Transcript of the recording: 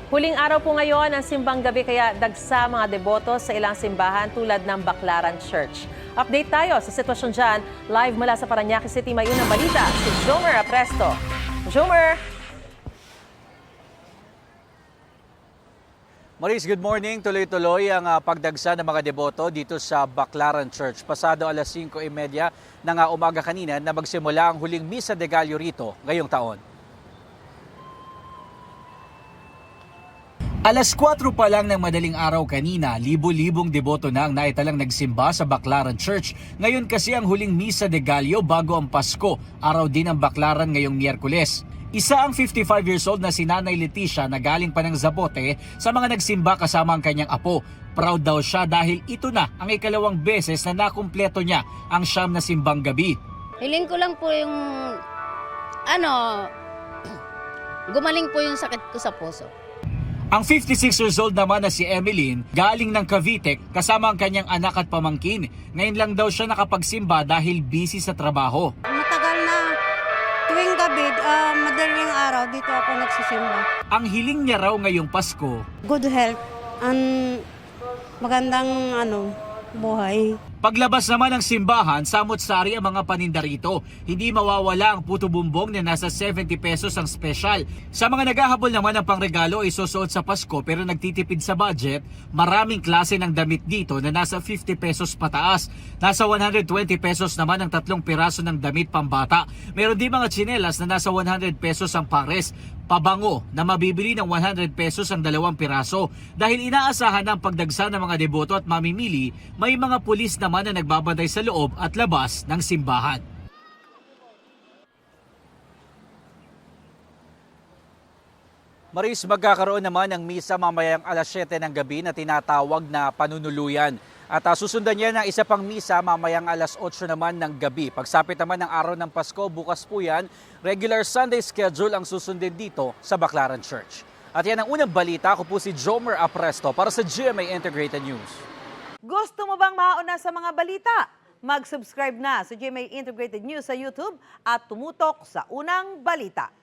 Huling araw po ngayon ang simbang gabi kaya dagsa mga deboto sa ilang simbahan tulad ng Baclaran Church. Update tayo sa sitwasyon dyan. Live mula sa Parañaque City, may unang balita si Jomer Apresto. Jomer! Maris, good morning. Tuloy-tuloy ang pagdagsa ng mga deboto dito sa Baclaran Church. Pasado alas 5:30 ng umaga kanina na magsimula ang huling Misa de Gallo rito ngayong taon. Alas 4 pa lang ng madaling araw kanina, libo-libong deboto na ang naitalang nagsimba sa Baclaran Church. Ngayon kasi ang huling Misa de Gallo bago ang Pasko, araw din ang Baclaran ngayong Miyerkules. Isa ang 55 years old na si Nanay Leticia na galing pa ng Zapote sa mga nagsimba kasama ang kanyang apo. Proud daw siya dahil ito na ang ikalawang beses na nakumpleto niya ang siyam na simbang gabi. Hiling ko lang po yung, gumaling po yung sakit ko sa puso. Ang 56 years old naman na si Emeline, galing ng Cavite kasama ang kanyang anak at pamangkin. Ngayon lang daw siya nakapagsimba dahil busy sa trabaho. Matagal na tuwing gabi, madaling araw, dito ako nagsisimba. Ang hiling niya raw ngayong Pasko, Good health and magandang buhay. paglabas naman ng simbahan, samot-sari ang mga paninda rito. Hindi mawawala ang puto bumbong na nasa 70 pesos ang special. Sa mga naghahabol naman ng pangregalo ay susuot sa Pasko pero nagtitipid sa budget, maraming klase ng damit dito na nasa 50 pesos pataas. Nasa 120 pesos naman ang 3 piraso ng damit pambata. Meron din mga tsinelas na nasa 100 pesos ang pares. Pabango na mabibili ng 100 pesos ang 2 piraso. Dahil inaasahan ng pagdagsa ng mga deboto at mamimili, may mga pulis naman na nagbabantay sa loob at labas ng simbahan. Maris, magkakaroon naman ng misa mamayang alas 7 ng gabi na tinatawag na panunuluyan. At susundan niya ng isa pang misa mamayang alas 8 naman ng gabi. Pagsapit naman ng araw ng Pasko, bukas po yan, regular Sunday schedule ang susundin dito sa Baclaran Church. At yan ang unang balita. Ako po si Jomer Apresto para sa GMA Integrated News. Gusto mo bang mauna sa mga balita? Mag-subscribe na sa GMA Integrated News sa YouTube at tumutok sa unang balita.